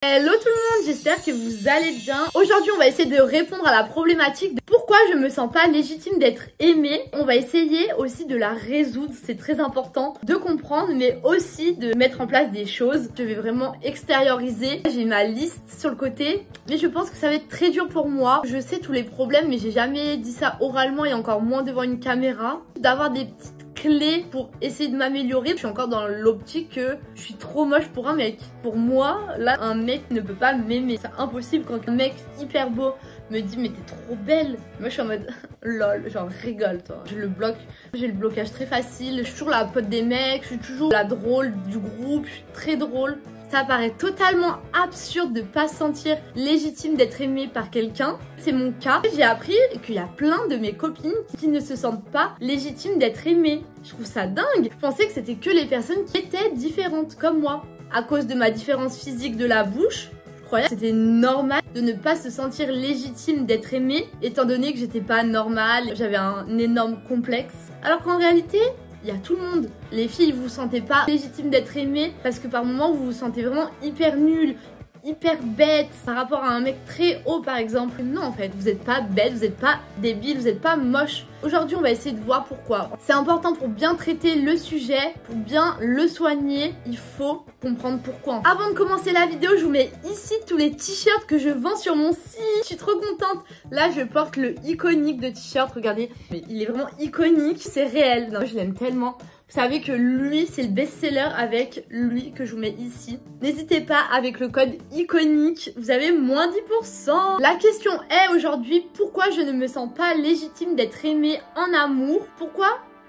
Hello tout le monde, j'espère que vous allez bien. Aujourd'hui on va essayer de répondre à la problématique de pourquoi je me sens pas légitime d'être aimée. On va essayer aussi de la résoudre, c'est très important de comprendre mais aussi de mettre en place des choses. Je vais vraiment extérioriser, j'ai ma liste sur le côté mais je pense que ça va être très dur pour moi. Je sais tous les problèmes mais j'ai jamais dit ça oralement et encore moins devant une caméra. D'avoir des petites clés pour essayer de m'améliorer. Je suis encore dans l'optique que je suis trop moche pour un mec. Pour moi, là, un mec ne peut pas m'aimer. C'est impossible quand un mec hyper beau me dit mais t'es trop belle. Moi je suis en mode lol, genre rigole toi. Je le bloque, j'ai le blocage très facile. Je suis toujours la pote des mecs, je suis toujours la drôle du groupe, je suis très drôle. Ça paraît totalement absurde de pas se sentir légitime d'être aimée par quelqu'un. C'est mon cas. J'ai appris qu'il y a plein de mes copines qui ne se sentent pas légitimes d'être aimées. Je trouve ça dingue. Je pensais que c'était que les personnes qui étaient différentes comme moi. À cause de ma différence physique de la bouche, je croyais que c'était normal de ne pas se sentir légitime d'être aimée étant donné que j'étais pas normale, j'avais un énorme complexe. Alors qu'en réalité, il y a tout le monde. Les filles, vous vous sentez pas légitime d'être aimée parce que par moments vous vous sentez vraiment hyper nulle, hyper bête par rapport à un mec très haut par exemple. Non en fait, vous êtes pas bête, vous êtes pas débile, vous êtes pas moche. Aujourd'hui on va essayer de voir pourquoi. C'est important pour bien traiter le sujet, pour bien le soigner, il faut comprendre pourquoi. Avant de commencer la vidéo, je vous mets ici tous les t-shirts que je vends sur mon site. Je suis trop contente. Là je porte le iconique de t-shirt, regardez. Mais il est vraiment iconique, c'est réel. Non, je l'aime tellement. Vous savez que lui, c'est le best-seller avec lui que je vous mets ici. N'hésitez pas, avec le code iconique, vous avez moins 10%. La question est aujourd'hui, pourquoi je ne me sens pas légitime d'être aimée en amour? Pourquoi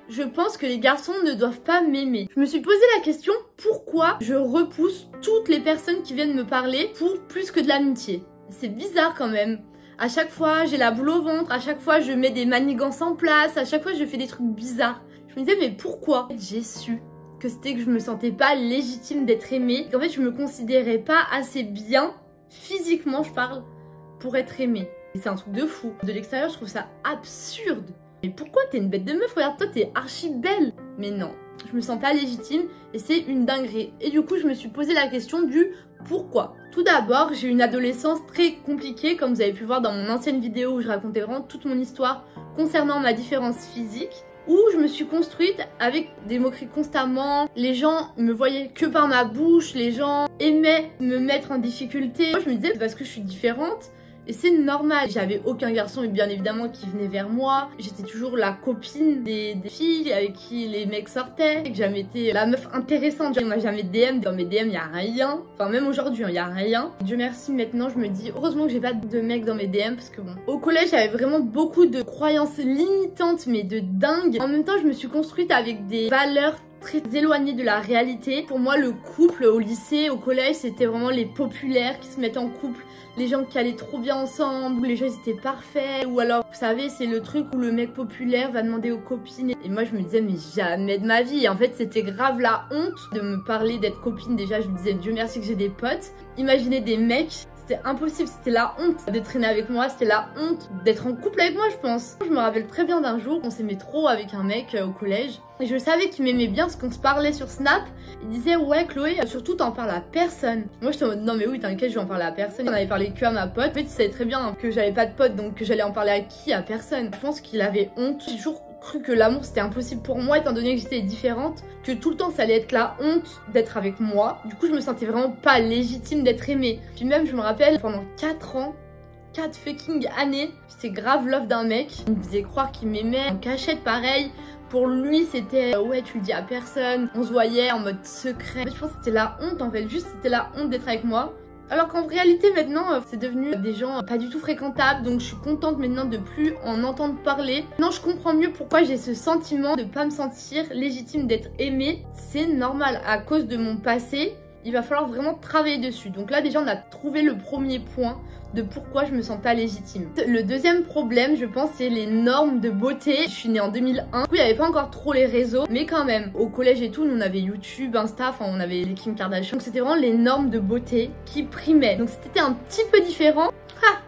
je pense que les garçons ne doivent pas m'aimer? Je me suis posé la question, pourquoi je repousse toutes les personnes qui viennent me parler pour plus que de l'amitié? C'est bizarre quand même. À chaque fois, j'ai la boule au ventre, à chaque fois, je mets des manigances en place, à chaque fois, je fais des trucs bizarres. Je me disais mais pourquoi? J'ai su que c'était que je me sentais pas légitime d'être aimée, qu'en fait je me considérais pas assez bien, physiquement je parle, pour être aimée. Et c'est un truc de fou. De l'extérieur je trouve ça absurde. Mais pourquoi t'es une bête de meuf? Regarde toi t'es archi belle. Mais non, je me sens pas légitime et c'est une dinguerie. Et du coup je me suis posé la question du pourquoi. Tout d'abord j'ai eu une adolescence très compliquée comme vous avez pu voir dans mon ancienne vidéo où je racontais vraiment toute mon histoire concernant ma différence physique. Où je me suis construite avec des moqueries constamment, les gens me voyaient que par ma bouche, les gens aimaient me mettre en difficulté. Moi je me disais parce que je suis différente et c'est normal. J'avais aucun garçon bien évidemment qui venait vers moi. J'étais toujours la copine des filles avec qui les mecs sortaient. J'ai jamais été la meuf intéressante. On m'a jamais DM. Dans mes DM il y a rien. Enfin même aujourd'hui il y a rien. Dieu merci maintenant je me dis heureusement que j'ai pas de mecs dans mes DM parce que bon. Au collège j'avais vraiment beaucoup de croyances limitantes mais de dingue. En même temps je me suis construite avec des valeurs très éloigné de la réalité. Pour moi le couple au lycée, au collège c'était vraiment les populaires qui se mettaient en couple, les gens qui allaient trop bien ensemble, où les gens ils étaient parfaits, ou alors vous savez c'est le truc où le mec populaire va demander aux copines et moi je me disais mais jamais de ma vie. Et en fait c'était grave la honte de me parler d'être copine. Déjà je me disais Dieu merci que j'ai des potes. Imaginez des mecs, c'était impossible, c'était la honte de traîner avec moi, c'était la honte d'être en couple avec moi je pense. Je me rappelle très bien d'un jour, on s'aimait trop avec un mec au collège. Et je savais qu'il m'aimait bien parce qu'on se parlait sur Snap. Il disait ouais Chloé, surtout t'en parles à personne. Moi j'étais en mode non mais oui t'inquiète je vais en parler à personne. On avait parlé que à ma pote. En fait il savait très bien que j'avais pas de pote donc que j'allais en parler à qui? À personne. Je pense qu'il avait honte. J'ai toujours cru que l'amour c'était impossible pour moi étant donné que j'étais différente. Que tout le temps ça allait être la honte d'être avec moi. Du coup je me sentais vraiment pas légitime d'être aimée. Puis même je me rappelle pendant 4 ans, 4 fucking années, j'étais grave love d'un mec. Il me faisait croire qu'il m'aimait en cachette pareil. Pour lui c'était ouais tu le dis à personne. On se voyait en mode secret. Je pense que c'était la honte en fait. Juste c'était la honte d'être avec moi. Alors qu'en réalité maintenant c'est devenu des gens pas du tout fréquentables. Donc je suis contente maintenant de plus en entendre parler. Maintenant je comprends mieux pourquoi j'ai ce sentiment de pas me sentir légitime d'être aimée. C'est normal à cause de mon passé. Il va falloir vraiment travailler dessus. Donc là déjà on a trouvé le premier point. de pourquoi je me sens pas légitime. Le deuxième problème, je pense, c'est les normes de beauté. Je suis née en 2001. Du coup, il n'y avait pas encore trop les réseaux, mais quand même, au collège et tout, nous on avait YouTube, Insta, enfin on avait les Kim Kardashian. Donc c'était vraiment les normes de beauté qui primaient. Donc c'était un petit peu différent.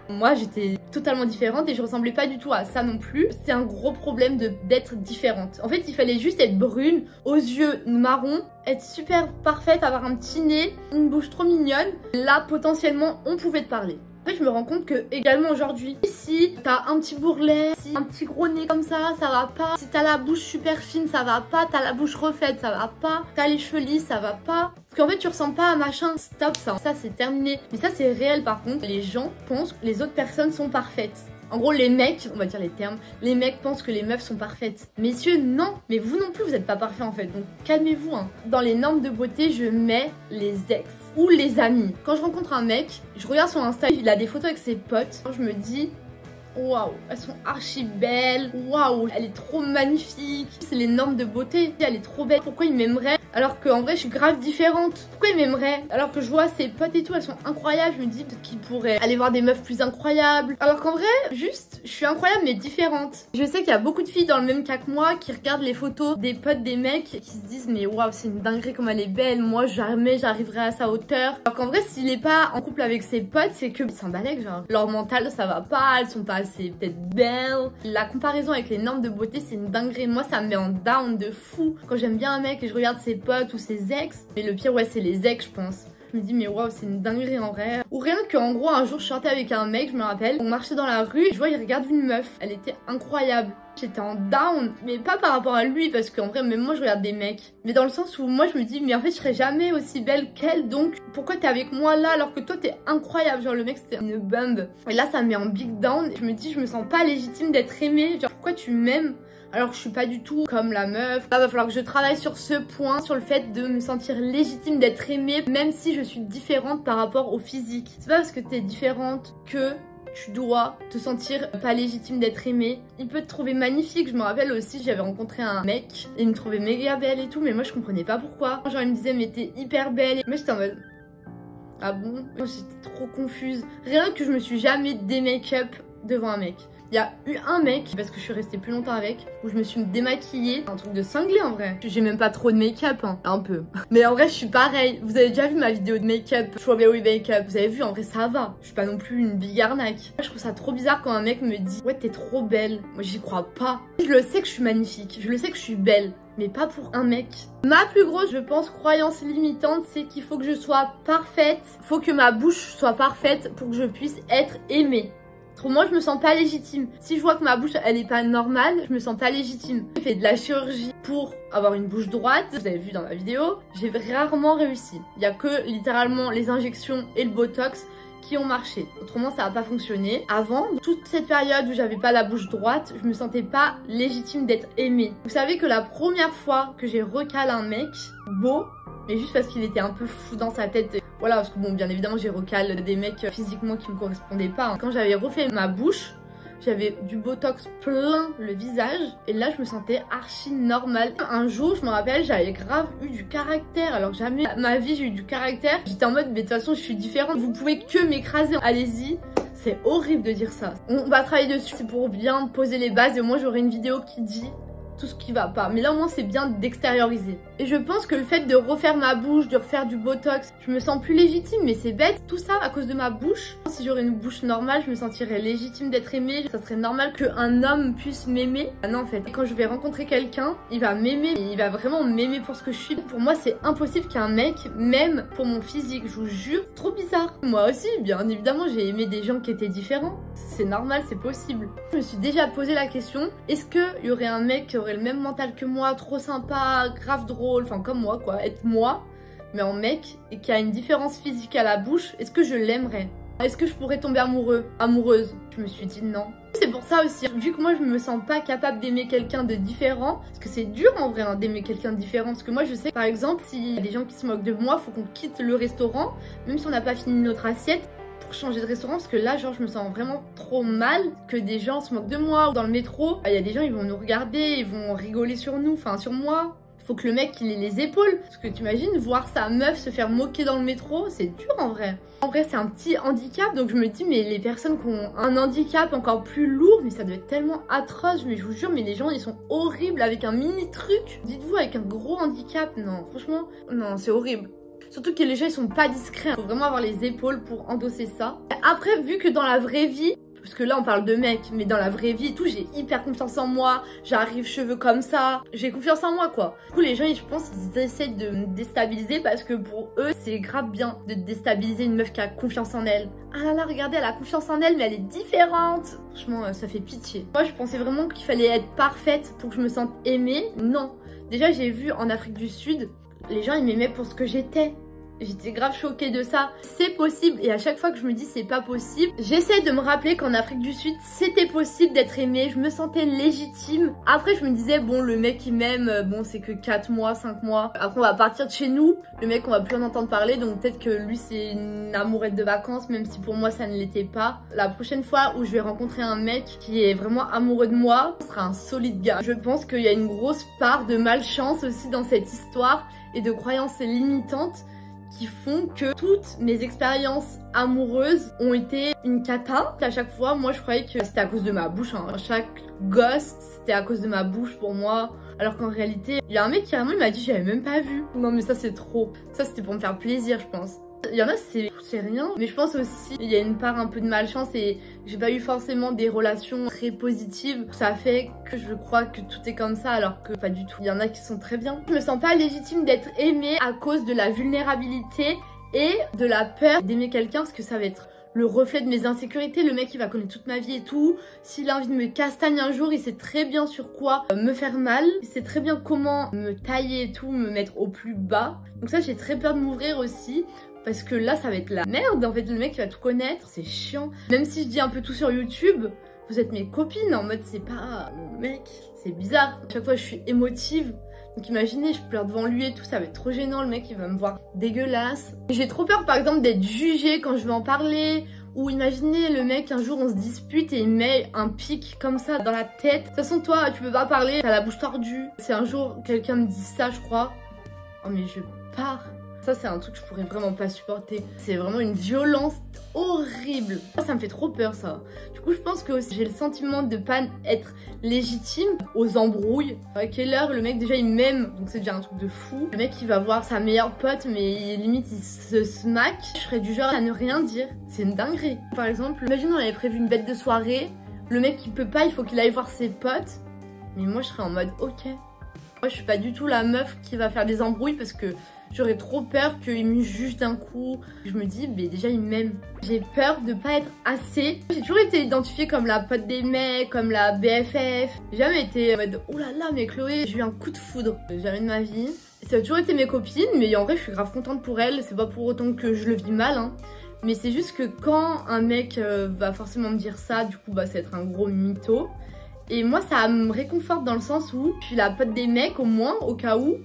Moi j'étais totalement différente et je ressemblais pas du tout à ça non plus. C'est un gros problème d'être différente. En fait il fallait juste être brune, aux yeux marrons, être super parfaite, avoir un petit nez, une bouche trop mignonne. Là potentiellement on pouvait te parler. En fait je me rends compte que également aujourd'hui, si t'as un petit bourrelet, si un petit gros nez comme ça va pas. Si t'as la bouche super fine ça va pas, t'as la bouche refaite ça va pas, t'as les cheveux lisses ça va pas. Parce qu'en fait tu ressembles pas à machin, stop ça c'est terminé. Mais ça c'est réel par contre, les gens pensent que les autres personnes sont parfaites. En gros les mecs, on va dire les termes, les mecs pensent que les meufs sont parfaites. Messieurs non, mais vous non plus vous êtes pas parfaits en fait, donc calmez-vous hein. Dans les normes de beauté je mets les ex ou les amis. Quand je rencontre un mec, je regarde son Insta, il a des photos avec ses potes, je me dis waouh, elles sont archi belles, waouh, elle est trop magnifique. C'est les normes de beauté, elle est trop belle, pourquoi il m'aimerait alors qu'en vrai je suis grave différente? Pourquoi il m'aimerait? Alors que je vois ses potes et tout, elles sont incroyables, je me dis peut-être qu'il pourrait aller voir des meufs plus incroyables. Alors qu'en vrai, juste, je suis incroyable mais différente. Je sais qu'il y a beaucoup de filles dans le même cas que moi qui regardent les photos des potes des mecs et qui se disent mais waouh, c'est une dinguerie comme elle est belle, moi jamais j'arriverai à sa hauteur. Alors qu'en vrai s'il est pas en couple avec ses potes, c'est que ils s'en balèquent genre. Leur mental ça va pas, elles sont pas assez peut-être belles. La comparaison avec les normes de beauté c'est une dinguerie. Moi ça me met en down de fou. Quand j'aime bien un mec et je regarde ses potes ou ses ex, mais le pire ouais c'est les ex je pense. Je me dis mais waouh c'est une dinguerie en vrai. Ou rien qu'en gros un jour je sortais avec un mec, je me rappelle, on marchait dans la rue et je vois il regarde une meuf, elle était incroyable. J'étais en down, mais pas par rapport à lui parce qu'en vrai même moi je regarde des mecs, mais dans le sens où moi je me dis mais en fait je serais jamais aussi belle qu'elle, donc pourquoi t'es avec moi là alors que toi t'es incroyable. Genre le mec c'était une bumbe et là ça me met en big down. Je me dis je me sens pas légitime d'être aimée, genre pourquoi tu m'aimes alors que je suis pas du tout comme la meuf. Là va falloir que je travaille sur ce point, sur le fait de me sentir légitime d'être aimée même si je suis différente par rapport au physique. C'est pas parce que t'es différente que tu dois te sentir pas légitime d'être aimée. Il peut te trouver magnifique. Je me rappelle aussi, j'avais rencontré un mec et il me trouvait méga belle et tout, mais moi je comprenais pas pourquoi. Genre il me disait mais t'es hyper belle. Mais j'étais en mode ah bon? J'étais trop confuse. Rien que je me suis jamais démake-up devant un mec. Il y a eu un mec, parce que je suis restée plus longtemps avec, où je me suis démaquillée. Un truc de cinglé en vrai. J'ai même pas trop de make-up, hein. Un peu. Mais en vrai, je suis pareil. Vous avez déjà vu ma vidéo de make-up, Strawberry Make-up. Vous avez vu, en vrai, ça va. Je suis pas non plus une big arnaque. Je trouve ça trop bizarre quand un mec me dit ouais, t'es trop belle. Moi, j'y crois pas. Je le sais que je suis magnifique. Je le sais que je suis belle. Mais pas pour un mec. Ma plus grosse, je pense, croyance limitante, c'est qu'il faut que je sois parfaite. Faut que ma bouche soit parfaite pour que je puisse être aimée. Moi je me sens pas légitime. Si je vois que ma bouche elle est pas normale, je me sens pas légitime. J'ai fait de la chirurgie pour avoir une bouche droite. Vous avez vu dans ma vidéo, j'ai rarement réussi. Il y a que littéralement les injections et le botox qui ont marché. Autrement ça n'a pas fonctionné. Avant, toute cette période où j'avais pas la bouche droite, je me sentais pas légitime d'être aimée. Vous savez que la première fois que j'ai recalé un mec beau, mais juste parce qu'il était un peu fou dans sa tête. Voilà, parce que bon, bien évidemment, j'ai recalé des mecs physiquement qui me correspondaient pas. Quand j'avais refait ma bouche, j'avais du botox plein le visage. Et là, je me sentais archi normale. Un jour, je me rappelle, j'avais grave eu du caractère. Alors jamais ma vie, j'ai eu du caractère. J'étais en mode, mais de toute façon, je suis différente. Vous pouvez que m'écraser. Allez-y. C'est horrible de dire ça. On va travailler dessus. C'est pour bien poser les bases. Et au moins, j'aurai une vidéo qui dit tout ce qui va pas, mais là au moins c'est bien d'extérioriser. Et je pense que le fait de refaire ma bouche, de refaire du botox, je me sens plus légitime, mais c'est bête, tout ça à cause de ma bouche. Si j'aurais une bouche normale, je me sentirais légitime d'être aimée, ça serait normal qu'un homme puisse m'aimer. Ah non en fait, quand je vais rencontrer quelqu'un, il va m'aimer, il va vraiment m'aimer pour ce que je suis. Pour moi c'est impossible qu'un mec m'aime pour mon physique, je vous jure, c'est trop bizarre. Moi aussi, bien évidemment, j'ai aimé des gens qui étaient différents, c'est normal, c'est possible. Je me suis déjà posé la question, est-ce qu'il y aurait un mec qui aurait le même mental que moi, trop sympa, grave drôle, enfin comme moi quoi, être moi, mais en mec, et qui a une différence physique à la bouche, est-ce que je l'aimerais? Est-ce que je pourrais tomber amoureuse? Je me suis dit non. C'est pour ça aussi, vu que moi je me sens pas capable d'aimer quelqu'un de différent, parce que c'est dur en vrai hein, d'aimer quelqu'un de différent, parce que moi je sais par exemple, s'il y a des gens qui se moquent de moi, faut qu'on quitte le restaurant, même si on n'a pas fini notre assiette, changer de restaurant, parce que là genre je me sens vraiment trop mal que des gens se moquent de moi. Ou dans le métro, il y a des gens, ils vont nous regarder, ils vont rigoler sur nous, enfin sur moi. Faut que le mec il ait les épaules. Parce que t'imagines voir sa meuf se faire moquer dans le métro, c'est dur en vrai. En vrai c'est un petit handicap, donc je me dis mais les personnes qui ont un handicap encore plus lourd, mais ça doit être tellement atroce, mais je vous jure, mais les gens ils sont horribles avec un mini truc. Dites-vous avec un gros handicap, non franchement, non c'est horrible. Surtout que les gens ils sont pas discrets, faut vraiment avoir les épaules pour endosser ça. Après vu que dans la vraie vie, parce que là on parle de mec, mais dans la vraie vie et tout, j'ai hyper confiance en moi, j'arrive cheveux comme ça, j'ai confiance en moi quoi. Du coup les gens, je pense, ils essaient de me déstabiliser parce que pour eux, c'est grave bien de déstabiliser une meuf qui a confiance en elle. Ah là là, regardez, elle a confiance en elle, mais elle est différente. Franchement, ça fait pitié. Moi, je pensais vraiment qu'il fallait être parfaite pour que je me sente aimée. Non. Déjà, j'ai vu en Afrique du Sud, les gens, ils m'aimaient pour ce que j'étais. J'étais grave choquée de ça. C'est possible et à chaque fois que je me dis c'est pas possible, j'essaie de me rappeler qu'en Afrique du Sud c'était possible d'être aimée, je me sentais légitime. Après je me disais bon le mec il m'aime, bon c'est que 4 mois, 5 mois. Après on va partir de chez nous, le mec on va plus en entendre parler donc peut-être que lui c'est une amourette de vacances même si pour moi ça ne l'était pas. La prochaine fois où je vais rencontrer un mec qui est vraiment amoureux de moi, ce sera un solide gars. Je pense qu'il y a une grosse part de malchance aussi dans cette histoire et de croyances limitantes qui font que toutes mes expériences amoureuses ont été une cata. À chaque fois, moi je croyais que c'était à cause de ma bouche, hein. Chaque ghost, c'était à cause de ma bouche pour moi. Alors qu'en réalité, il y a un mec qui vraiment m'a dit j'avais même pas vu. Non mais ça c'est trop. Ça c'était pour me faire plaisir je pense. Il y en a c'est rien, mais je pense aussi il y a une part un peu de malchance et j'ai pas eu forcément des relations très positives. Ça fait que je crois que tout est comme ça alors que pas du tout. Il y en a qui sont très bien. Je me sens pas légitime d'être aimée à cause de la vulnérabilité et de la peur d'aimer quelqu'un parce que ça va être le reflet de mes insécurités. Le mec il va connaître toute ma vie et tout. S'il a envie de me castagner un jour, il sait très bien sur quoi me faire mal. Il sait très bien comment me tailler et tout, me mettre au plus bas. Donc ça j'ai très peur de m'ouvrir aussi. Parce que là, ça va être la merde. En fait, le mec, il va tout connaître. C'est chiant. Même si je dis un peu tout sur YouTube, vous êtes mes copines. En mode, c'est pas mon mec. C'est bizarre. À chaque fois, je suis émotive. Donc imaginez, je pleure devant lui et tout. Ça va être trop gênant. Le mec, il va me voir dégueulasse. J'ai trop peur, par exemple, d'être jugée quand je vais en parler. Ou imaginez, le mec, un jour, on se dispute et il met un pic comme ça dans la tête. De toute façon, toi, tu peux pas parler. T'as la bouche tordue. Si un jour, quelqu'un me dit ça, je crois. Oh, mais je pars. Ça c'est un truc que je pourrais vraiment pas supporter. C'est vraiment une violence horrible. Ça me fait trop peur ça. Du coup je pense que j'ai le sentiment de pas être légitime aux embrouilles. À quelle heure le mec déjà il m'aime, donc c'est déjà un truc de fou. Le mec il va voir sa meilleure pote mais limite il se smack. Je serais du genre à ne rien dire. C'est une dinguerie. Par exemple, imagine on avait prévu une bête de soirée. Le mec il peut pas, il faut qu'il aille voir ses potes. Mais moi je serais en mode ok. Moi je suis pas du tout la meuf qui va faire des embrouilles parce que j'aurais trop peur qu'il me juge d'un coup. Je me dis, mais déjà il m'aime. J'ai peur de pas être assez. J'ai toujours été identifiée comme la pote des mecs, comme la BFF. J'ai jamais été en mode, oh là là, mais Chloé, j'ai eu un coup de foudre. Jamais de ma vie. Ça a toujours été mes copines, mais en vrai, je suis grave contente pour elles. C'est pas pour autant que je le vis mal, hein. Mais c'est juste que quand un mec va forcément me dire ça, du coup, bah, ça va être un gros mytho. Et moi, ça me réconforte dans le sens où je suis la pote des mecs, au moins, au cas où.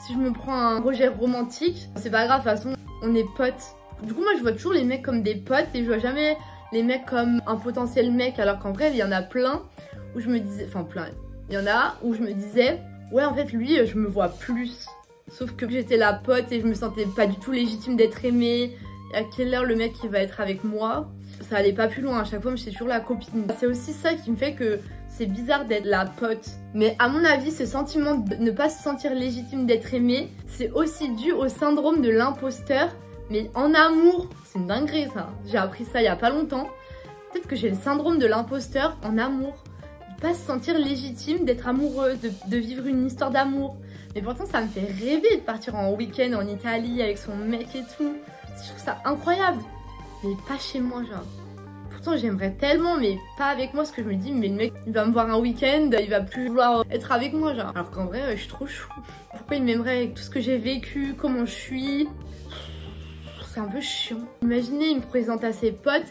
Si je me prends un rejet romantique, c'est pas grave, de toute façon, on est potes. Du coup, moi, je vois toujours les mecs comme des potes et je vois jamais les mecs comme un potentiel mec. Alors qu'en vrai, il y en a plein où je me disais... Enfin, plein. Il y en a où je me disais, ouais, en fait, lui, je me vois plus. Sauf que j'étais la pote et je me sentais pas du tout légitime d'être aimée. À quelle heure le mec, il va être avec moi? Ça allait pas plus loin. À chaque fois, j'étais toujours la copine. C'est aussi ça qui me fait que... c'est bizarre d'être la pote. Mais à mon avis, ce sentiment de ne pas se sentir légitime d'être aimé, c'est aussi dû au syndrome de l'imposteur. Mais en amour, c'est une dinguerie ça. J'ai appris ça il y a pas longtemps. Peut-être que j'ai le syndrome de l'imposteur en amour. De pas se sentir légitime d'être amoureuse, de vivre une histoire d'amour. Mais pourtant, ça me fait rêver de partir en week-end en Italie avec son mec et tout. Je trouve ça incroyable. Mais pas chez moi, genre. Pourtant j'aimerais tellement, mais pas avec moi, parce que je me dis mais le mec il va me voir un week-end, il va plus vouloir être avec moi genre. Alors qu'en vrai je suis trop chou. Pourquoi il m'aimerait avec tout ce que j'ai vécu, comment je suis? C'est un peu chiant. Imaginez, il me présente à ses potes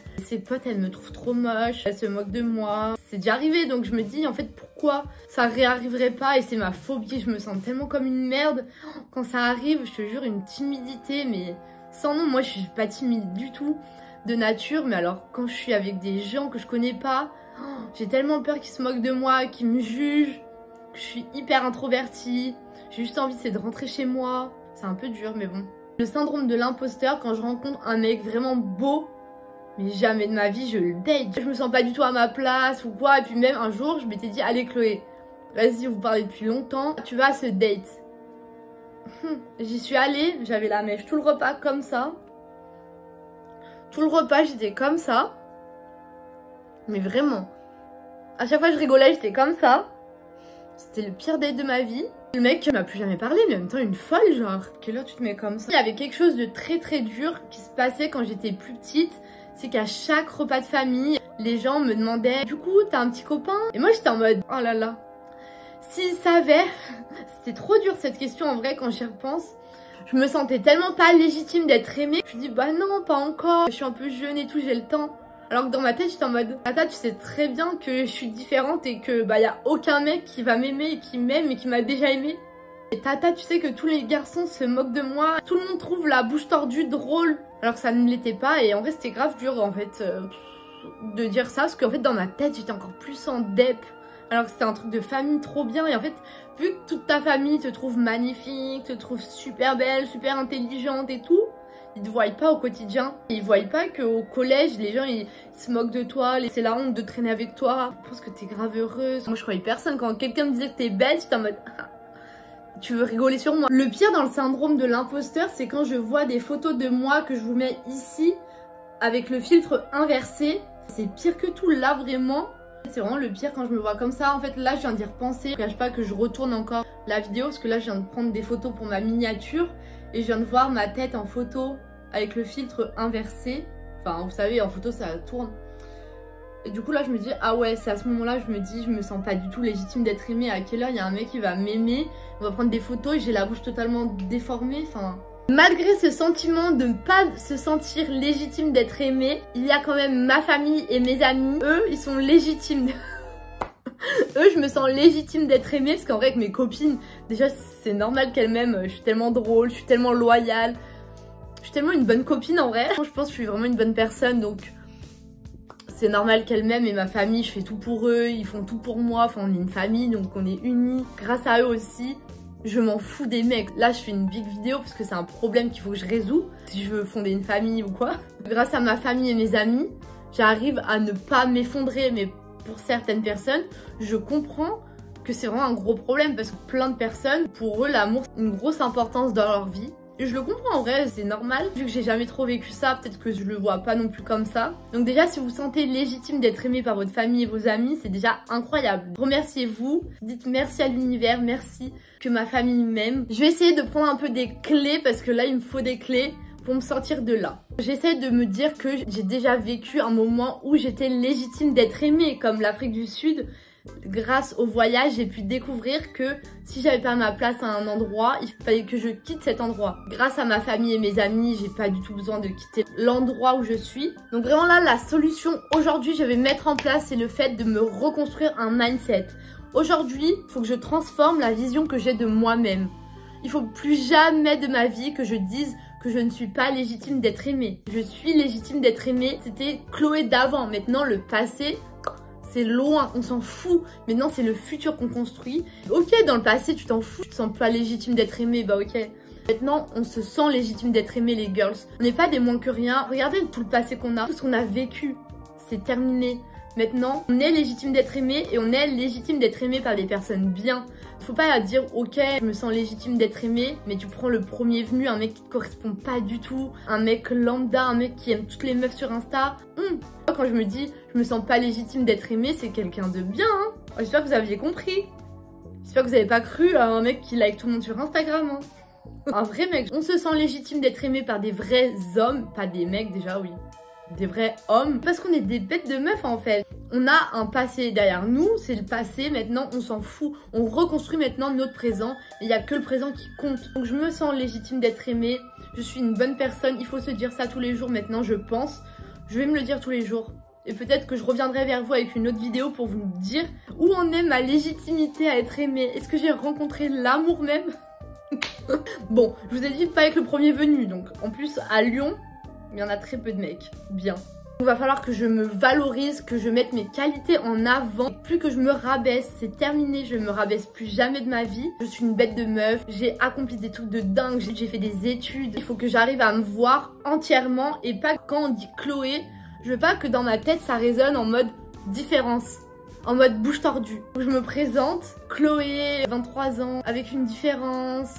elles me trouvent trop moche, elles se moquent de moi. C'est déjà arrivé donc je me dis en fait pourquoi ça réarriverait pas, et c'est ma phobie, je me sens tellement comme une merde. Quand ça arrive, je te jure, une timidité mais sans nom. Moi je suis pas timide du tout de nature, mais alors quand je suis avec des gens que je connais pas, j'ai tellement peur qu'ils se moquent de moi, qu'ils me jugent. Je suis hyper introvertie. J'ai juste envie c'est de rentrer chez moi. C'est un peu dur mais bon. Le syndrome de l'imposteur quand je rencontre un mec vraiment beau. Mais jamais de ma vie je le date. Je me sens pas du tout à ma place ou quoi. Et puis même un jour je m'étais dit allez Chloé, vas-y vous parlez depuis longtemps, tu vas à ce date. J'y suis allée, j'avais la mèche tout le repas comme ça. Tout le repas j'étais comme ça. Mais vraiment. À chaque fois je rigolais j'étais comme ça. C'était le pire date de ma vie. Le mec m'a plus jamais parlé, mais en même temps une folle genre. Quelle heure tu te mets comme ça? Il y avait quelque chose de très dur qui se passait quand j'étais plus petite. C'est qu'à chaque repas de famille, les gens me demandaient du coup t'as un petit copain? Et moi j'étais en mode oh là là. S'ils savaient, c'était trop dur cette question en vrai quand j'y repense. Je me sentais tellement pas légitime d'être aimée. Je me dis bah non pas encore, je suis un peu jeune et tout, j'ai le temps. Alors que dans ma tête j'étais en mode Tata tu sais très bien que je suis différente et que bah y a aucun mec qui va m'aimer et qui m'aime et qui m'a déjà aimée. Et Tata tu sais que tous les garçons se moquent de moi, tout le monde trouve la bouche tordue drôle. Alors que ça ne l'était pas et en vrai c'était grave dur en fait de dire ça parce qu'en fait dans ma tête j'étais encore plus en dep. Alors que c'était un truc de famille trop bien et en fait vu que toute ta famille te trouve magnifique, te trouve super belle, super intelligente et tout, ils te voient pas au quotidien. Ils voient pas qu'au collège les gens ils se moquent de toi, c'est la honte de traîner avec toi. Je pense que t'es grave heureuse. Moi je croyais personne quand quelqu'un me disait que t'es belle, j'étais en mode tu veux rigoler sur moi. Le pire dans le syndrome de l'imposteur c'est quand je vois des photos de moi que je vous mets ici avec le filtre inversé. C'est pire que tout là vraiment. C'est vraiment le pire quand je me vois comme ça. En fait là je viens d'y repenser. Je cache pas que je retourne encore la vidéo parce que là je viens de prendre des photos pour ma miniature. Et je viens de voir ma tête en photo avec le filtre inversé. Enfin vous savez en photo ça tourne. Et du coup là je me dis ah ouais c'est à ce moment là je me dis je me sens pas du tout légitime d'être aimée. À quelle heure il y a un mec qui va m'aimer. On va prendre des photos et j'ai la bouche totalement déformée. Enfin malgré ce sentiment de ne pas se sentir légitime d'être aimée, il y a quand même ma famille et mes amis. Eux, ils sont légitimes. Eux, je me sens légitime d'être aimée parce qu'en vrai, avec mes copines, déjà, c'est normal qu'elles m'aiment. Je suis tellement drôle, je suis tellement loyale. Je suis tellement une bonne copine en vrai. Je pense que je suis vraiment une bonne personne, donc c'est normal qu'elles m'aiment. Et ma famille, je fais tout pour eux, ils font tout pour moi. Enfin, on est une famille, donc on est unis. Grâce à eux aussi. Je m'en fous des mecs. Là, je fais une big vidéo parce que c'est un problème qu'il faut que je résous. Si je veux fonder une famille ou quoi. Grâce à ma famille et mes amis, j'arrive à ne pas m'effondrer. Mais pour certaines personnes, je comprends que c'est vraiment un gros problème. Parce que plein de personnes, pour eux, l'amour, c'est une grosse importance dans leur vie. Et je le comprends en vrai, c'est normal. Vu que j'ai jamais trop vécu ça, peut-être que je le vois pas non plus comme ça. Donc déjà, si vous vous sentez légitime d'être aimé par votre famille et vos amis, c'est déjà incroyable. Remerciez-vous, dites merci à l'univers, merci que ma famille m'aime. Je vais essayer de prendre un peu des clés parce que là, il me faut des clés pour me sortir de là. J'essaie de me dire que j'ai déjà vécu un moment où j'étais légitime d'être aimée, comme l'Afrique du Sud. Grâce au voyage, j'ai pu découvrir que si j'avais pas ma place à un endroit, il fallait que je quitte cet endroit. Grâce à ma famille et mes amis, j'ai pas du tout besoin de quitter l'endroit où je suis. Donc vraiment là, la solution aujourd'hui, je vais mettre en place, c'est le fait de me reconstruire un mindset. Aujourd'hui, il faut que je transforme la vision que j'ai de moi-même. Il faut plus jamais de ma vie que je dise que je ne suis pas légitime d'être aimée. Je suis légitime d'être aimée, c'était Chloé d'avant. Maintenant, le passé, c'est loin, on s'en fout. Maintenant, c'est le futur qu'on construit. Ok, dans le passé, tu t'en fous, tu te sens pas légitime d'être aimé, bah ok. Maintenant, on se sent légitime d'être aimé, les girls. On n'est pas des moins que rien. Regardez tout le passé qu'on a, tout ce qu'on a vécu. C'est terminé. Maintenant, on est légitime d'être aimé et on est légitime d'être aimé par des personnes bien. Faut pas dire ok, je me sens légitime d'être aimé, mais tu prends le premier venu, un mec qui te correspond pas du tout, un mec lambda, un mec qui aime toutes les meufs sur Insta. Quand je me dis je me sens pas légitime d'être aimé, c'est quelqu'un de bien. Hein. J'espère que vous aviez compris. J'espère que vous avez pas cru à un mec qui like tout le monde sur Instagram. Hein. Un vrai mec. On se sent légitime d'être aimé par des vrais hommes, pas des mecs déjà, oui. Des vrais hommes, parce qu'on est des bêtes de meufs en fait. On a un passé derrière nous, c'est le passé, maintenant on s'en fout. On reconstruit maintenant notre présent, et il n'y a que le présent qui compte. Donc je me sens légitime d'être aimée, je suis une bonne personne, il faut se dire ça tous les jours maintenant, je pense. Je vais me le dire tous les jours. Et peut-être que je reviendrai vers vous avec une autre vidéo pour vous dire où en est ma légitimité à être aimée. Est-ce que j'ai rencontré l'amour même? Bon, je vous ai dit pas avec le premier venu, donc en plus à Lyon, il y en a très peu de mecs, bien. Il va falloir que je me valorise, que je mette mes qualités en avant. Et plus que je me rabaisse, c'est terminé, je me rabaisse plus jamais de ma vie. Je suis une bête de meuf, j'ai accompli des trucs de dingue, j'ai fait des études. Il faut que j'arrive à me voir entièrement et pas quand on dit Chloé. Je veux pas que dans ma tête ça résonne en mode différence. En mode bouche tordue. Je me présente, Chloé, 23 ans, avec une différence,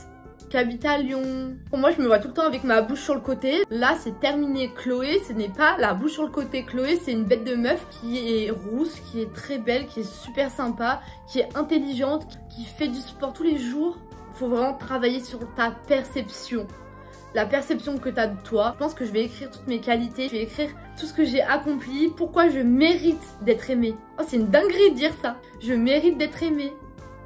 qui habite à Lyon. Pour moi, je me vois tout le temps avec ma bouche sur le côté. Là, c'est terminé. Chloé, ce n'est pas la bouche sur le côté. Chloé, c'est une bête de meuf qui est rousse, qui est très belle, qui est super sympa, qui est intelligente, qui fait du sport tous les jours. Faut vraiment travailler sur ta perception. La perception que tu as de toi. Je pense que je vais écrire toutes mes qualités, je vais écrire tout ce que j'ai accompli, pourquoi je mérite d'être aimée. Oh, c'est une dinguerie de dire ça. Je mérite d'être aimée.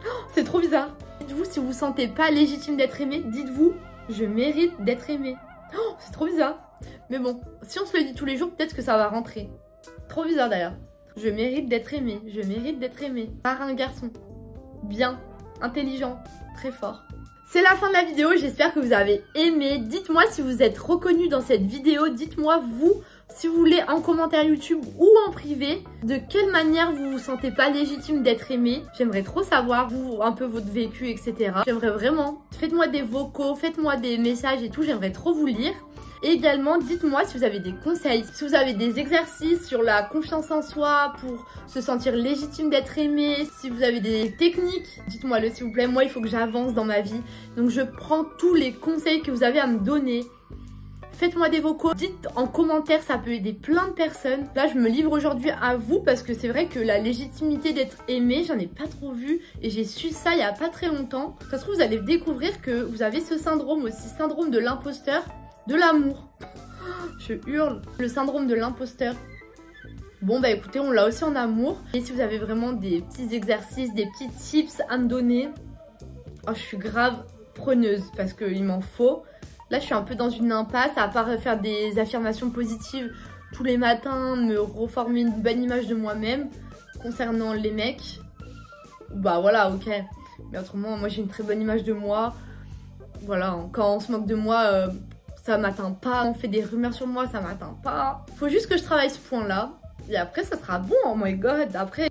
Oh, c'est trop bizarre. Dites-vous, si vous vous sentez pas légitime d'être aimée, dites-vous, je mérite d'être aimée. Oh, c'est trop bizarre. Mais bon, si on se le dit tous les jours, peut-être que ça va rentrer. Trop bizarre d'ailleurs. Je mérite d'être aimée, je mérite d'être aimée par un garçon. Bien, intelligent, très fort. C'est la fin de la vidéo, j'espère que vous avez aimé. Dites-moi si vous êtes reconnu dans cette vidéo. Dites-moi vous, si vous voulez, en commentaire YouTube ou en privé, de quelle manière vous vous sentez pas légitime d'être aimé. J'aimerais trop savoir, vous, un peu votre vécu, etc. J'aimerais vraiment. Faites-moi des vocaux, faites-moi des messages et tout, j'aimerais trop vous lire. Et également, dites-moi si vous avez des conseils, si vous avez des exercices sur la confiance en soi pour se sentir légitime d'être aimé, si vous avez des techniques, dites-moi le s'il vous plaît. Moi, il faut que j'avance dans ma vie. Donc, je prends tous les conseils que vous avez à me donner. Faites-moi des vocaux, dites en commentaire, ça peut aider plein de personnes. Là, je me livre aujourd'hui à vous parce que c'est vrai que la légitimité d'être aimé, j'en ai pas trop vu et j'ai su ça il y a pas très longtemps. Ça se trouve, vous allez découvrir que vous avez ce syndrome aussi, syndrome de l'imposteur. De l'amour. Je hurle. Le syndrome de l'imposteur. Bon bah écoutez, on l'a aussi en amour. Et si vous avez vraiment des petits exercices, des petits tips à me donner, oh, je suis grave preneuse parce qu'il m'en faut. Là, je suis un peu dans une impasse, à part faire des affirmations positives tous les matins, me reformer une bonne image de moi-même concernant les mecs. Bah voilà, ok. Mais autrement, moi j'ai une très bonne image de moi. Voilà, quand on se moque de moi... ça m'atteint pas, on fait des rumeurs sur moi, ça m'atteint pas. Faut juste que je travaille ce point-là. Et après, ça sera bon, oh my god. Après,